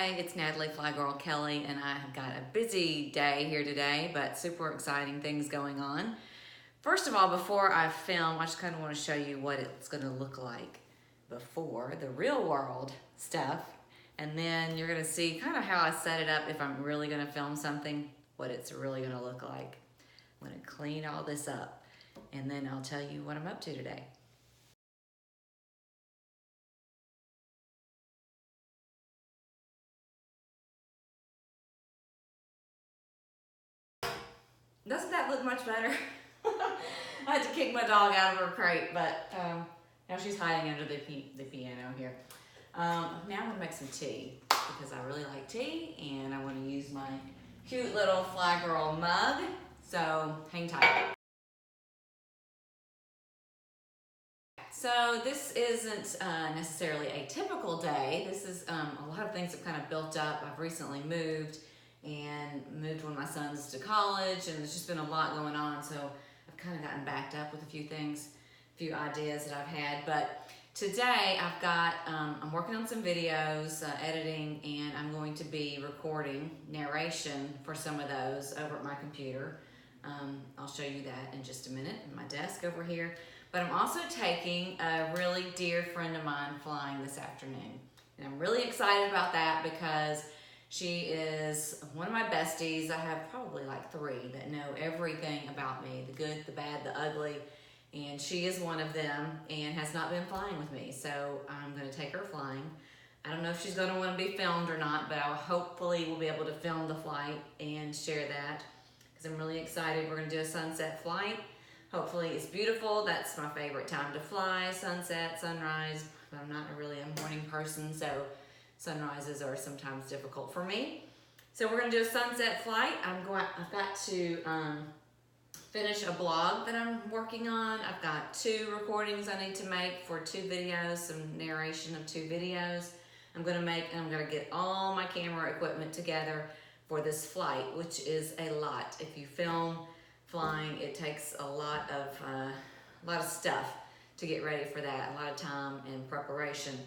Hey, it's Natalie flyGIRL Kelley, and I have got a busy day here today, but super exciting things going on. First of all, before I film, I just kind of want to show you what it's going to look like before, the real world stuff, and then you're going to see kind of how I set it up if I'm really going to film something, what it's really going to look like. I'm going to clean all this up, and then I'll tell you what I'm up to today. Doesn't that look much better? I had to kick my dog out of her crate, but now she's hiding under the piano here. Now I'm gonna make some tea because I really like tea and I want to use my cute little flyGIRL mug. So hang tight. So this isn't necessarily a typical day. This is a lot of things have kind of built up. I've recently moved when my son's to college, and there's just been a lot going on, so I've kind of gotten backed up with a few things, a few ideas that I've had. But today I've got, I'm working on some videos, editing, and I'm going to be recording narration for some of those over at my computer. I'll show you that in just a minute in my desk over here. But I'm also taking a really dear friend of mine flying this afternoon. And I'm really excited about that because she is one of my besties. I have probably like 3 that know everything about me, the good, the bad, the ugly. And she is one of them and has not been flying with me. So I'm gonna take her flying. I don't know if she's gonna wanna be filmed or not, but I'll hopefully we'll be able to film the flight and share that because I'm really excited. We're gonna do a sunset flight. Hopefully it's beautiful. That's my favorite time to fly, sunset, sunrise. But I'm not really a morning person, so sunrises are sometimes difficult for me. So we're gonna do a sunset flight. I've got to finish a blog that I'm working on. I've got 2 recordings I need to make for 2 videos, some narration of 2 videos. I'm gonna get all my camera equipment together for this flight, which is a lot. If you film flying, it takes a lot of stuff to get ready for that, a lot of time and preparation.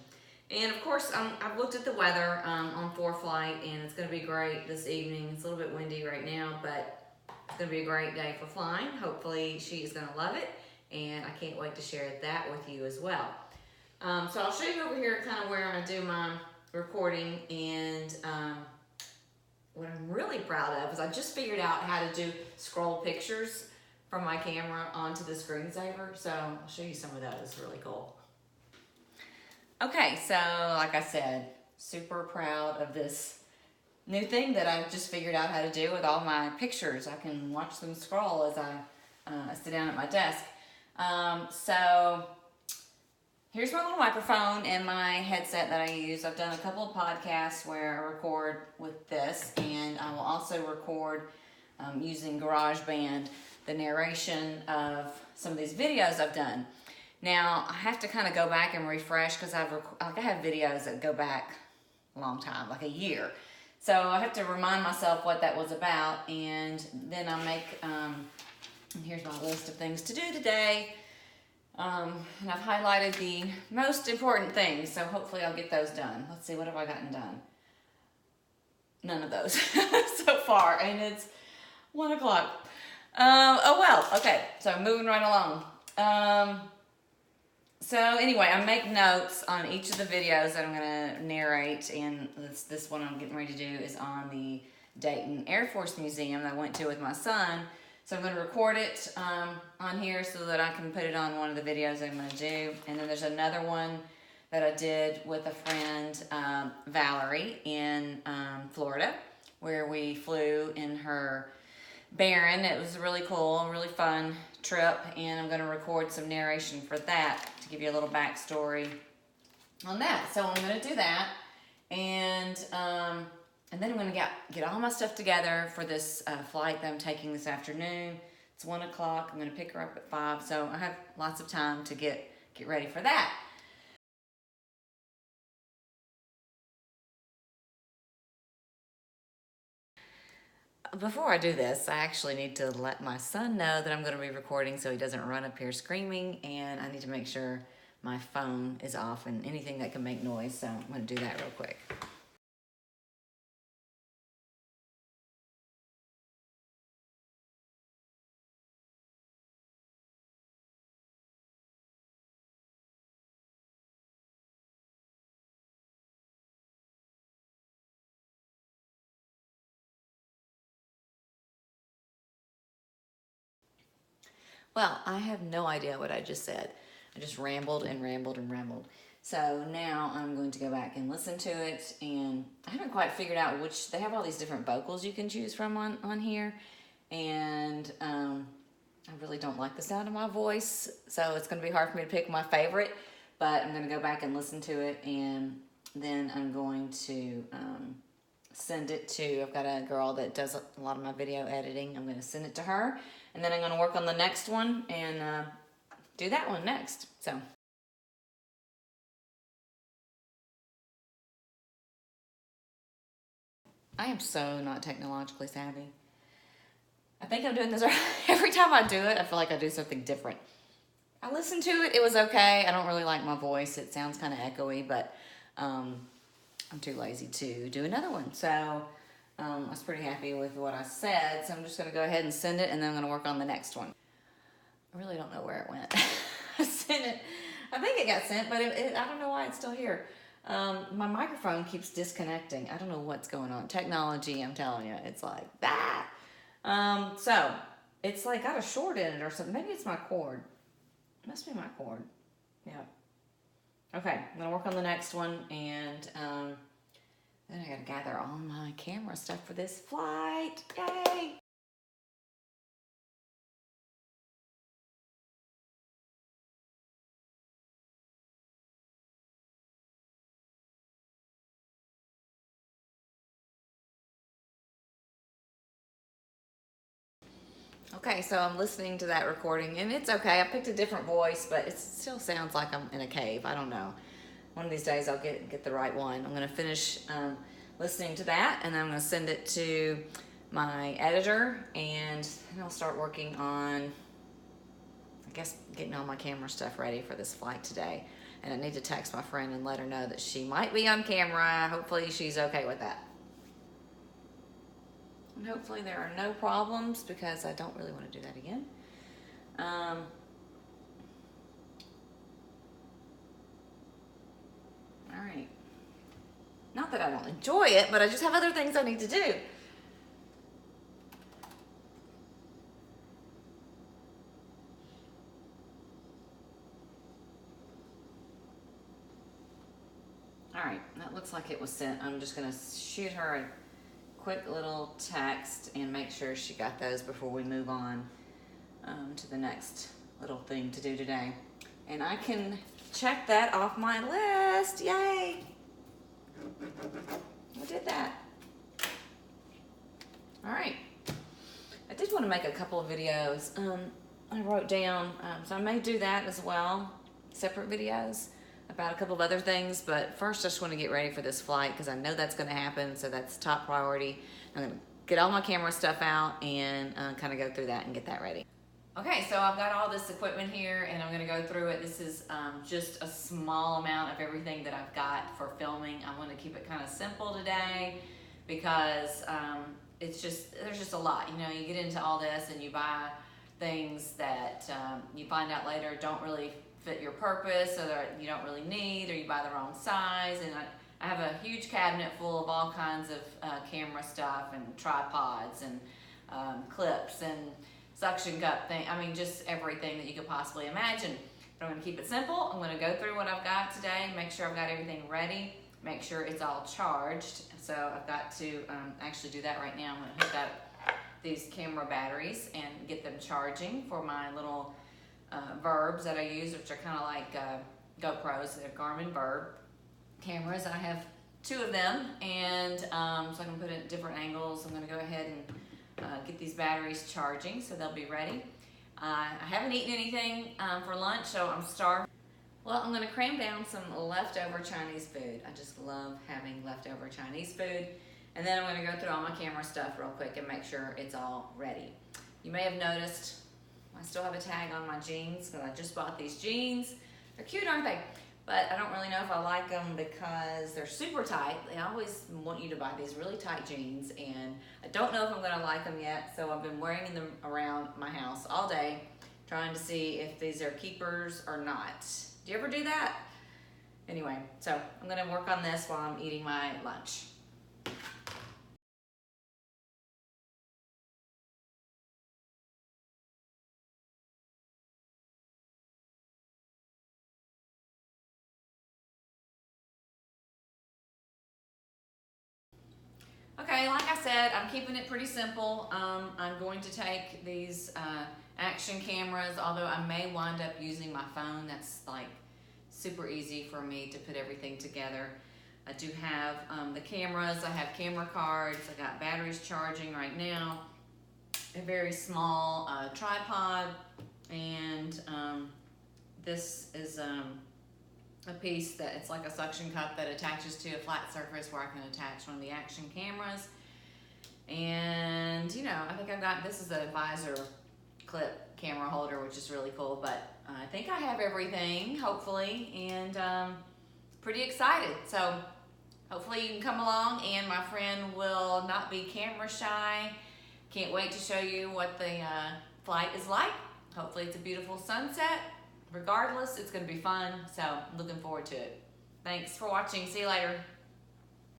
And of course, I've looked at the weather on ForeFlight, and it's gonna be great this evening. It's a little bit windy right now, but it's gonna be a great day for flying. Hopefully she is gonna love it, and I can't wait to share that with you as well. So I'll show you over here kind of where I do my recording, and what I'm really proud of is I just figured out how to do scroll pictures from my camera onto the screensaver. So I'll show you some of those, really cool. Okay, so like I said, super proud of this new thing that I've just figured out how to do with all my pictures. I can watch them scroll as I sit down at my desk. So here's my little microphone and my headset that I use. I've done a couple of podcasts where I record with this, and I will also record using GarageBand the narration of some of these videos I've done. Now, I have to kind of go back and refresh because I have videos that go back a long time, like a year. So I have to remind myself what that was about, and then I make, here's my list of things to do today. And I've highlighted the most important things, so hopefully I'll get those done. Let's see, what have I gotten done? None of those so far, and it's 1 o'clock. Oh well, okay, so moving right along. So anyway, I make notes on each of the videos that I'm gonna narrate, and this one I'm getting ready to do is on the Dayton Air Force Museum that I went to with my son. So I'm gonna record it on here so that I can put it on one of the videos I'm gonna do. And then there's another one that I did with a friend, Valerie, in Florida, where we flew in her Baron. It was really cool, really fun trip, and I'm gonna record some narration for that to give you a little backstory on that. So I'm gonna do that, and then I'm gonna get all my stuff together for this flight that I'm taking this afternoon. It's 1 o'clock. I'm gonna pick her up at 5, so I have lots of time to get ready for that. Before I do this, I actually need to let my son know that I'm going to be recording so he doesn't run up here screaming, and I need to make sure my phone is off and anything that can make noise, so I'm going to do that real quick. Well, I have no idea what I just said. I just rambled and rambled and rambled. So now I'm going to go back and listen to it, and I haven't quite figured out which, they have all these different vocals you can choose from on here, and I really don't like the sound of my voice, so it's going to be hard for me to pick my favorite, but I'm going to go back and listen to it, and then I'm going to send it to, I've got a girl that does a lot of my video editing. I'm going to send it to her, and then I'm going to work on the next one and do that one next. So I am so not technologically savvy. I think I'm doing this right. Every time I do it, I feel like I do something different. I listened to it, it was okay. I don't really like my voice. It sounds kind of echoey, but I'm too lazy to do another one. So I was pretty happy with what I said, so I'm just gonna go ahead and send it, and then I'm gonna work on the next one. I really don't know where it went. I sent it, I think it got sent, but I don't know why it's still here. My microphone keeps disconnecting. I don't know what's going on. Technology, I'm telling you, it's like that. So it's like got a short in it or something. Maybe it's my cord. It must be my cord. Yeah. Okay, I'm gonna work on the next one, and then I gotta gather all my camera stuff for this flight. Yay! Okay, so I'm listening to that recording, and it's okay. I picked a different voice, but it still sounds like I'm in a cave. I don't know. One of these days I'll get the right one. I'm gonna finish listening to that, and then I'm gonna send it to my editor, and then I'll start working on, I guess, getting all my camera stuff ready for this flight today. And I need to text my friend and let her know that she might be on camera. Hopefully she's okay with that. And hopefully there are no problems, because I don't really want to do that again. All right. Not that I don't enjoy it, but I just have other things I need to do. All right, that looks like it was sent. I'm just gonna shoot her a quick little text and make sure she got those before we move on to the next little thing to do today. And I can check that off my list. Yay! I did that. All right. I did want to make a couple of videos. I wrote down, so I may do that as well, separate videos about a couple of other things, but first I just want to get ready for this flight, because I know that's going to happen, so that's top priority. I'm going to get all my camera stuff out and kind of go through that and get that ready. Okay, so I've got all this equipment here, and I'm going to go through it. This is just a small amount of everything that I've got for filming. I want to keep it kind of simple today, because it's just, there's just a lot. You know, you get into all this and you buy things that you find out later don't really fit your purpose, or that you don't really need, or you buy the wrong size. And I have a huge cabinet full of all kinds of camera stuff and tripods and clips and suction cup thing. I mean, just everything that you could possibly imagine. But I'm gonna keep it simple. I'm gonna go through what I've got today, make sure I've got everything ready, make sure it's all charged. So I've got to actually do that right now. I'm gonna hook up these camera batteries and get them charging for my little Verbs that I use, which are kind of like GoPros. They're Garmin Verb cameras. I have 2 of them, and so I can put it at different angles. I'm going to go ahead and get these batteries charging so they'll be ready. I haven't eaten anything for lunch, so I'm starving. Well, I'm going to cram down some leftover Chinese food. I just love having leftover Chinese food. And then I'm going to go through all my camera stuff real quick and make sure it's all ready. You may have noticed I still have a tag on my jeans, because I just bought these jeans. They're cute, aren't they? But I don't really know if I like them, because they're super tight. They always want you to buy these really tight jeans, and I don't know if I'm gonna like them yet, so I've been wearing them around my house all day, trying to see if these are keepers or not. Do you ever do that? Anyway, so I'm gonna work on this while I'm eating my lunch. Okay, like I said, I'm keeping it pretty simple. I'm going to take these action cameras, although I may wind up using my phone. That's like super easy for me to put everything together. I do have the cameras, I have camera cards, I got batteries charging right now, a very small tripod, and this is a piece that it's like a suction cup that attaches to a flat surface where I can attach one of the action cameras. And you know, I think I've got, this is a visor clip camera holder, which is really cool, but I think I have everything, hopefully, and pretty excited. So hopefully you can come along, and my friend will not be camera shy. Can't wait to show you what the flight is like. Hopefully it's a beautiful sunset. Regardless, it's going to be fun, so looking forward to it. Thanks for watching. See you later.